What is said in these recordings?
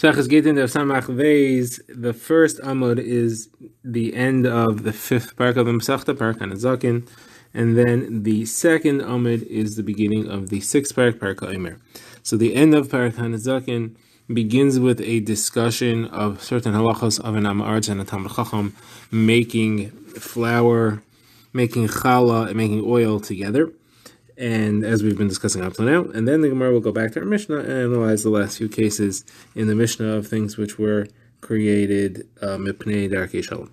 Gittin Daf Samach Vez. The first Amud is the end of the fifth parak of the Masechta, parak Hanazakin, and then the second Amud is the beginning of the sixth parak, parak Ha'omer. So the end of parak Hanazakin begins with a discussion of certain halachos of an Amaretz and a Talmid Chacham making flour, making challah, and making oil together. And as we've been discussing up to now, and then the Gemara will go back to our Mishnah and analyze the last few cases in the Mishnah of things which were created mipnei darkei shalom.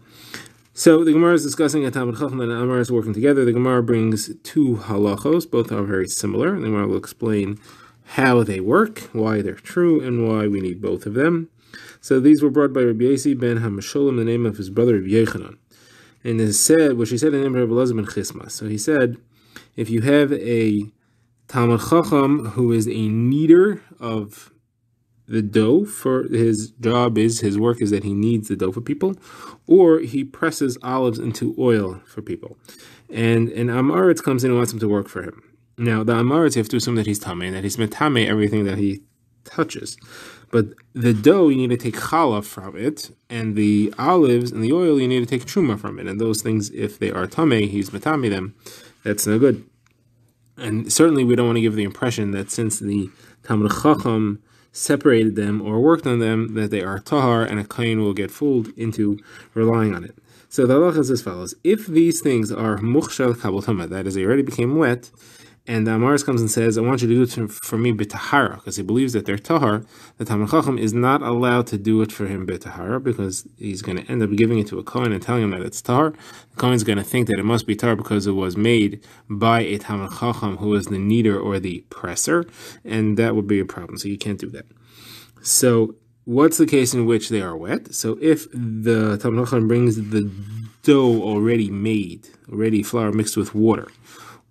So the Gemara is discussing a Talmid Chacham and Amaretz working together. The Gemara brings two halachos, both are very similar. The Gemara will explain how they work, why they're true, and why we need both of them. So these were brought by Rabbi Yasi ben Hamasholim, the name of his brother Rabbi Yechanan, and it said, which he said in the name of Rabbi Elazar ben Chisma. So he said, if you have a Talmid Chacham who is a kneader of the dough, for his job is, his work is that he kneads the dough for people, or he presses olives into oil for people, and an Amaretz comes in and wants him to work for him. Now, the Amaretz, you have to assume that he's tamei, and that he's metamei everything that he touches. But the dough, you need to take challah from it, and the olives and the oil, you need to take truma from it. And those things, if they are tamei, he's metamei them. That's no good. And certainly we don't want to give the impression that since the Talmid Chacham separated them or worked on them, that they are tahar and a kohen will get fooled into relying on it. So the halacha is as follows. If these things are muchshel kabel tamah, that is, they already became wet, and the Amaretz comes and says, I want you to do it for me b'tahara, because he believes that they're tahar, the Talmid Chacham is not allowed to do it for him b'tahara, because he's going to end up giving it to a kohen and telling him that it's tahar. The kohen's going to think that it must be tahar because it was made by a Talmid Chacham who is the kneader or the presser, and that would be a problem, so you can't do that. So what's the case in which they are wet? So if the Talmid Chacham brings the dough already made, already flour mixed with water,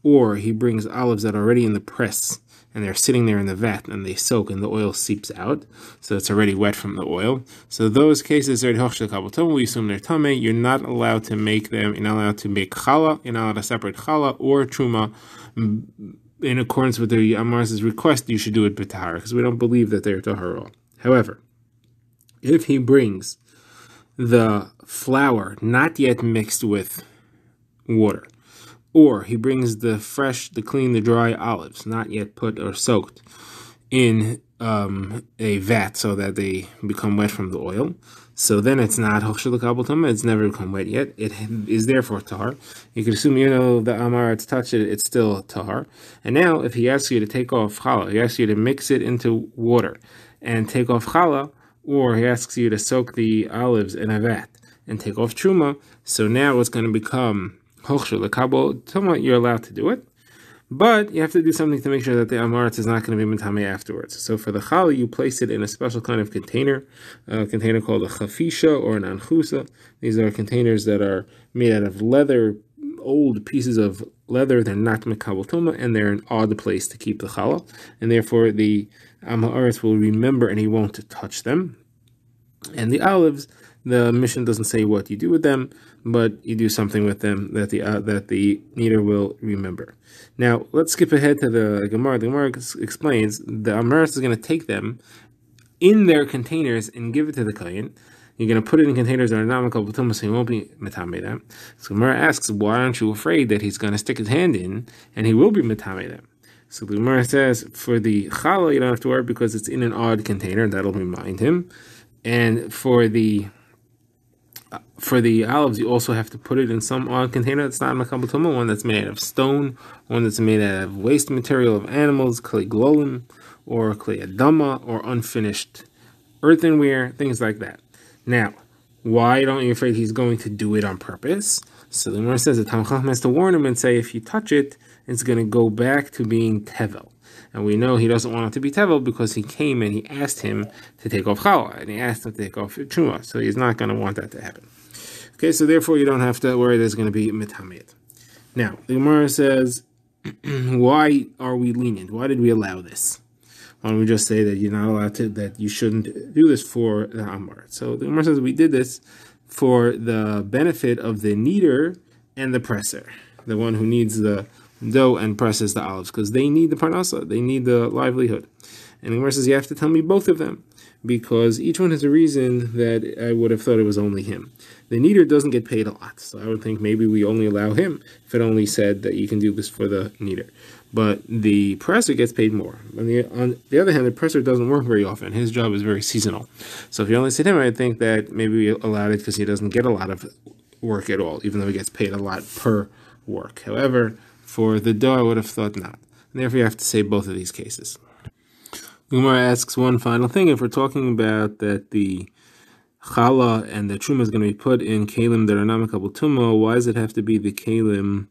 or he brings olives that are already in the press and they're sitting there in the vat and they soak and the oil seeps out, so it's already wet from the oil. So those cases are hochshel kabel tamah. We assume they're tamei. You're not allowed to make them. You're not allowed to make challah. You're not allowed to separate challah or truma. In accordance with the Amaretz's request, you should do it b'tahara, because we don't believe that they're tahara. However, if he brings the flour not yet mixed with water, or he brings the fresh, the clean, the dry olives, not yet put or soaked in a vat so that they become wet from the oil, so then it's not hochshel kabel tamah, it's never become wet yet. It is therefore tahar. You could assume, the Amaretz touched it, it's still tahar. And now, if he asks you to take off challah, he asks you to mix it into water and take off challah, or he asks you to soak the olives in a vat and take off truma, so now it's going to become hochshel kabel tamah, you're allowed to do it, but you have to do something to make sure that the Amaretz is not going to be metamei afterwards. So for the challah, you place it in a special kind of container, a container called a chafisha or an anchusa. These are containers that are made out of leather, old pieces of leather. They're not mekabel tamah, and they're an odd place to keep the challah, and therefore the Amaretz will remember and he won't touch them. And the olives, the Mishnah doesn't say what you do with them, but you do something with them that the kneader will remember. Now, let's skip ahead to the Gemara. The Gemara explains the Amaretz is going to take them in their containers and give it to the kohen. You're going to put it in containers that are not mekabel tamah, so he won't be metamei them. So Gemara asks, why aren't you afraid that he's going to stick his hand in and he will be metamei them? So the Gemara says, for the challah, you don't have to worry because it's in an odd container, and that'll remind him. And for the olives, you also have to put it in some odd container that's not mekabel tamah, one that's made out of stone, one that's made out of waste material of animals, clay glolim, or clay adama, or unfinished earthenware, things like that. Now, why don't you afraid he's going to do it on purpose? So the Gemara says the Talmid Chacham has to warn him and say, if you touch it, it's going to go back to being tevel. And we know he doesn't want it to be tevel because he came and he asked him to take off challah, and he asked him to take off truma, so he's not going to want that to happen. Okay, so therefore you don't have to worry there's going to be metameit. Now, the Gemara says, why are we lenient? Why did we allow this? Why don't we just say that you're not allowed to, that you shouldn't do this for the Amaretz? So the Gemara says we did this for the benefit of the kneader and the presser, the one who needs the dough and presses the olives, because they need the parnasa, they need the livelihood. And the Gemara says you have to tell me both of them. because each one has a reason that I would have thought it was only him. The kneader doesn't get paid a lot, so I would think maybe we only allow him if it only said that you can do this for the kneader. But the presser gets paid more. On the other hand, the presser doesn't work very often. His job is very seasonal. So if you only said him, I'd think that maybe we allowed it because he doesn't get a lot of work at all, even though he gets paid a lot per work. However, for the dough, I would have thought not. And therefore, you have to say both of these cases. Gemara asks one final thing. If we're talking about that the challah and the truma is going to be put in kalim that are not makabel tumah, why does it have to be the kalim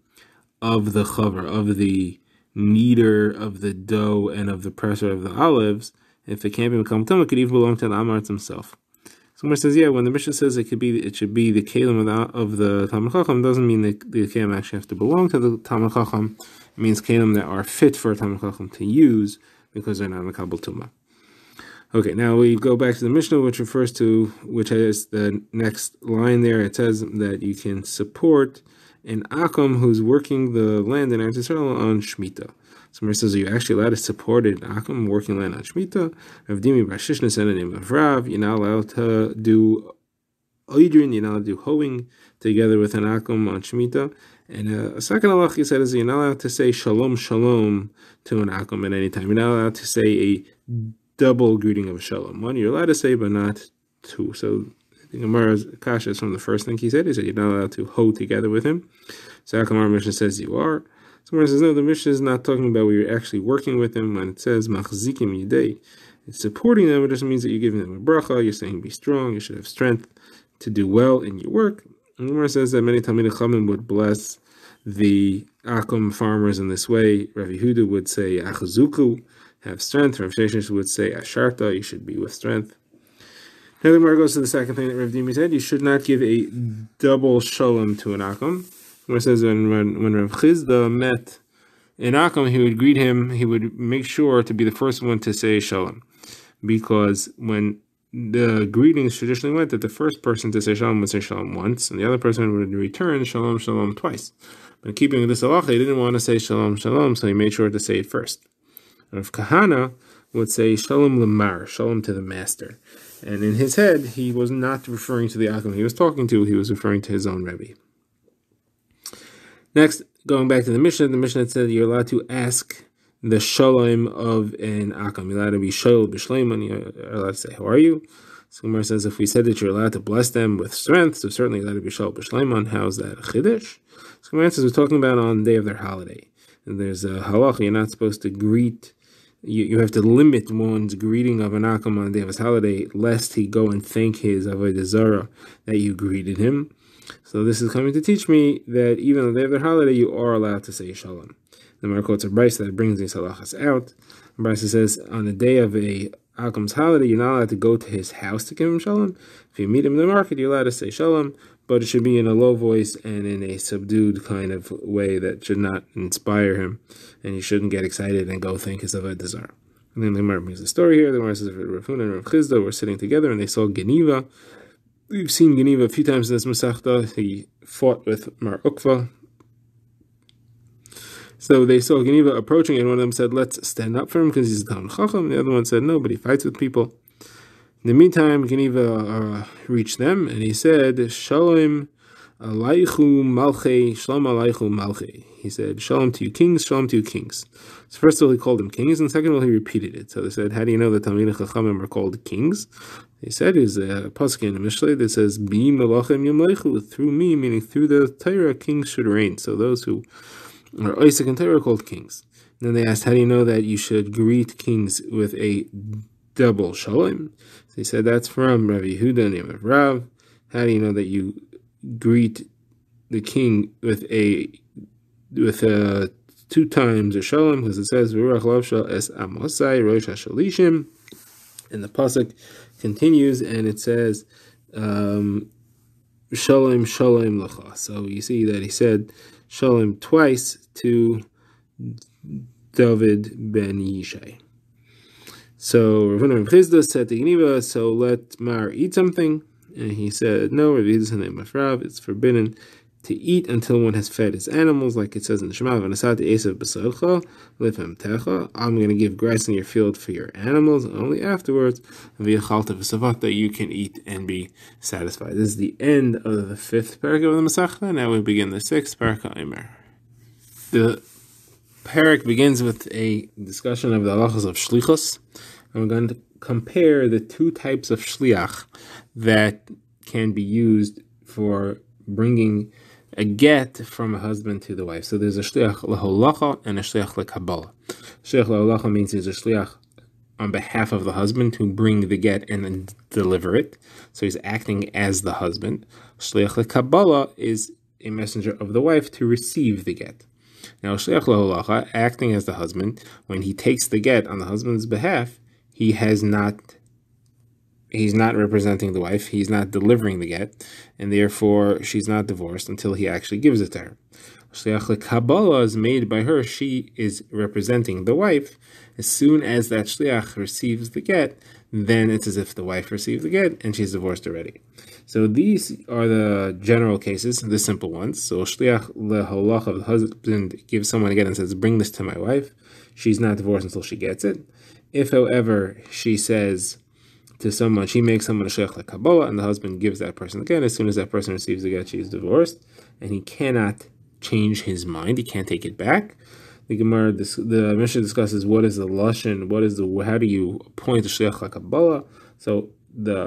of the chaver, of the kneader, of the dough, and of the presser of the olives? If it can't be makabel tumah, it could even belong to the Amaretz himself. Someone says, yeah, when the Mishnah says it should be the kalim of the Talmid Chacham, doesn't mean that the kalim actually have to belong to the Talmid Chacham. It means kalim that are fit for a Talmid Chacham to use because they're not makabel tumah. Okay, now we go back to the Mishnah, which has the next line there. It says that you can support an akum who's working the land in Eretz Yisrael on Shemitah. Somebody says, are you actually allowed to support an akum working land on Shemitah? Rav Dimi Bar Shishna said the name of Rav. You're not allowed to do oidrin, you're not allowed to do hoeing together with an akum on Shemitah. And a second halach he said is you're not allowed to say shalom shalom to an akum at any time. You're not allowed to say a double greeting of shalom. One you're allowed to say, but not two. So the Gemara's kasha is from the first thing he said. He said you're not allowed to hoe together with him. So Akamar Mishnah says you are. So Gemara says no, the Mishnah is not talking about where you're actually working with him. When it says machzikim yidei, it's supporting them. It just means that you're giving them a bracha. You're saying be strong. You should have strength to do well in your work. And the Gemara says that many Talmidei Chachamim would bless the akum farmers in this way. Rav Yehuda would say achazuku, have strength. Rav Sheshes would say asharta, you should be with strength. Now the Gemara goes to the second thing that Rav Dimi said, you should not give a double shalom to an akum. The Gemara says when Rav Chizda met an akum, he would greet him, he would make sure to be the first one to say shalom. Because when the greetings traditionally went that the first person to say shalom would say shalom once, and the other person would return shalom shalom twice. But keeping this halacha, he didn't want to say shalom shalom, so he made sure to say it first. Rav Kahana would say shalom lemar, shalom to the master. And in his head, he was not referring to the akum he was talking to, he was referring to his own Rebbe. Next, going back to the Mishnah said you're allowed to ask the shalom of an akum. You're allowed to be shalom b'shleiman, you're allowed to say, how are you? So Gemara says if we said that you're allowed to bless them with strength, so certainly you're allowed to be shalom b'shleiman. How's that a chiddush? So Gemara says we're talking about on the day of their holiday. And there's a halacha, you're not supposed to greet, you have to limit one's greeting of an akum on the day of his holiday, lest he go and thank his avodah zarah that you greeted him. So this is coming to teach me that even on the day of their holiday, you are allowed to say shalom. The Gemara quotes a brisa that brings these halachas out. The brisa says on the day of a akum's holiday, you're not allowed to go to his house to give him shalom. If you meet him in the market, you're allowed to say shalom, but it should be in a low voice and in a subdued kind of way that should not inspire him, and he shouldn't get excited and go think his avodah zarah. And then the Gemara brings the story here. The Gemara says Rav Huna and Rav Chizda were sitting together and they saw Geniva. We've seen Geniva a few times in this Masechta. He fought with Mar Ukva. So they saw Geniva approaching, and one of them said, let's stand up for him because he's a Talmid Chacham. The other one said, no, but he fights with people. In the meantime, Geniva reached them, and he said, Shalom alaychu malchei, shalom alaychu malchei. He said, Shalom to you kings, shalom to you kings. So first of all, he called them kings, and second of all, he repeated it. So they said, how do you know that Talmidei Chachamim are called kings? They said, there's a pasuk in the Mishlei that says, Bi melachem yamleichu, through me, meaning through the Torah, kings should reign. So those who are Isaac and Torah are called kings. And then they asked, how do you know that you should greet kings with a double shalom? So he said, that's from Rav Yehuda, name of Rav. How do you know that you greet the king with two times a shalom? Because it says, V'ruach lavsha es amosai rosh hashalishim. And the pasuk continues, and it says, Shalom, Shalom Lacha. So you see that he said Shalom twice to David ben Yishai. So Rav Chizda said to Geniva, so let Mar eat something. And he said, no, Rav Yehuda's name of Rav, it's forbidden to eat until one has fed his animals, like it says in the Shema, I'm going to give grass in your field for your animals, and only afterwards that you can eat and be satisfied. This is the end of the 5th parak of the Masechta. Now we begin the 6th parak Omer. The parak begins with a discussion of the halachas of shlichus, and we're going to compare the 2 types of shliach that can be used for bringing a get from a husband to the wife. So there's a shliach laholacha and a shliach lekabbalah. Shliach laholacha means there's a shliach on behalf of the husband to bring the get and then deliver it. So he's acting as the husband. Shliach lekabbalah is a messenger of the wife to receive the get. Now, shliach laholacha, acting as the husband, when he takes the get on the husband's behalf, he's not representing the wife, he's not delivering the get, and therefore she's not divorced until he actually gives it to her. Shliach lekabbalah is made by her, she is representing the wife. As soon as that shliach receives the get, then it's as if the wife received the get and she's divorced already. So these are the general cases, the simple ones. So shliach laholacha, the husband gives someone a get and says, bring this to my wife. She's not divorced until she gets it. If, however, she says to someone, she makes someone a shliach lekabbalah, and the husband gives that person the get, as soon as that person receives the get, she is divorced, and he cannot change his mind, he can't take it back. The Gemara, the Mishnah discusses what is the lashon, how do you appoint a shliach lekabbalah. So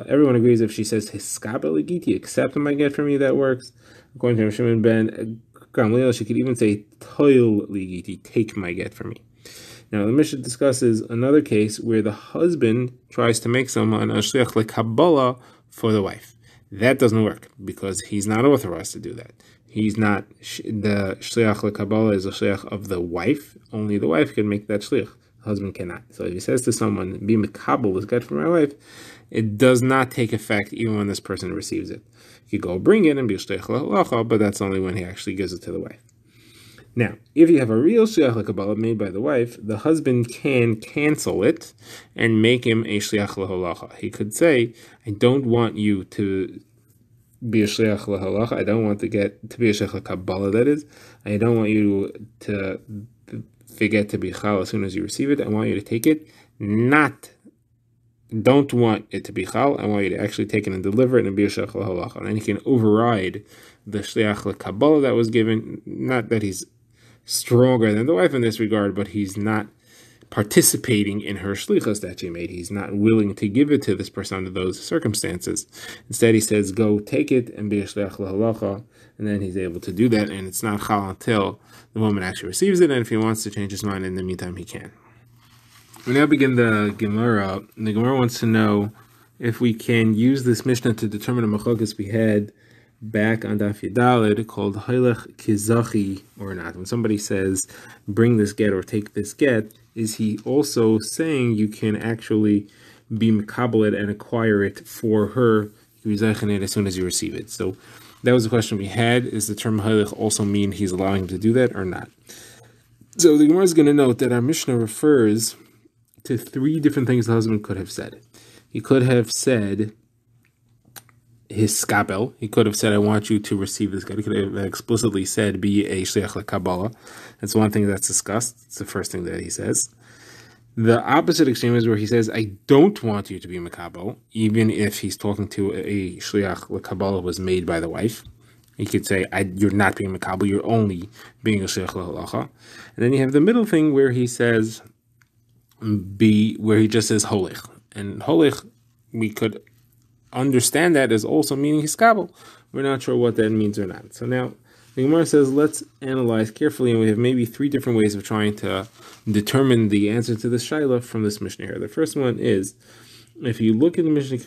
everyone agrees if she says hiskabel ligiti, accept my get from you, that works. According to Shimon ben Gamliel, she could even say toil ligiti, take my get from me. Now the Mishnah discusses another case where the husband tries to make someone a shliach lekabbalah for the wife. That doesn't work because he's not authorized to do that. He's not, the shliach lekabbalah is a shliach of the wife. Only the wife can make that shliach. The husband cannot. So if he says to someone, be mekabel, this get from my wife, it does not take effect even when this person receives it. He could go bring it and be a shliach laholacha, but that's only when he actually gives it to the wife. Now, if you have a real shliach lekabbalah made by the wife, the husband can cancel it and make him a shliach laholacha. He could say, I don't want you to be a shliach laholacha. I don't want to get to be a shliach lekabbalah, that is. I don't want you to forget to be chal as soon as you receive it. I want you to take it, don't want it to be chal. I want you to actually take it and deliver it and be a shliach laholacha. And then he can override the shliach lekabbalah that was given. Not that he's stronger than the wife in this regard, but he's not participating in her shlichus that she made. He's not willing to give it to this person under those circumstances. Instead, he says, go take it and be a shliach laholacha, and then he's able to do that, and it's not chal until the woman actually receives it, and if he wants to change his mind in the meantime, he can. We now begin the Gemara. The Gemara wants to know if we can use this Mishnah to determine a machlokas we had back on Daf Yudalid called Hailech Kizachi or not. When somebody says, bring this get or take this get, is he also saying you can actually be mekabel and acquire it for her as soon as you receive it? So that was the question we had. Is the term Hailech also mean he's allowing him to do that or not? So the Gemara is going to note that our Mishnah refers to 3 different things the husband could have said. He could have said his skabel. He could have said, I want you to receive this get. He could have explicitly said, be a shliach lekabbalah. That's one thing that's discussed. It's the first thing that he says. The opposite extreme is where he says, I don't want you to be mekabel, even if he's talking to a shliach lekabbalah was made by the wife. He could say, you're not being mekabel, you're only being a shliach laholacha. And then you have the middle thing where he says, where he just says holich. And holich, we could understand that as also meaning hiskabel. We're not sure what that means or not. So now the Gemara says, let's analyze carefully, and we have maybe 3 different ways of trying to determine the answer to this shaila from this Mishnah here. The first one is, if you look at the Mishnah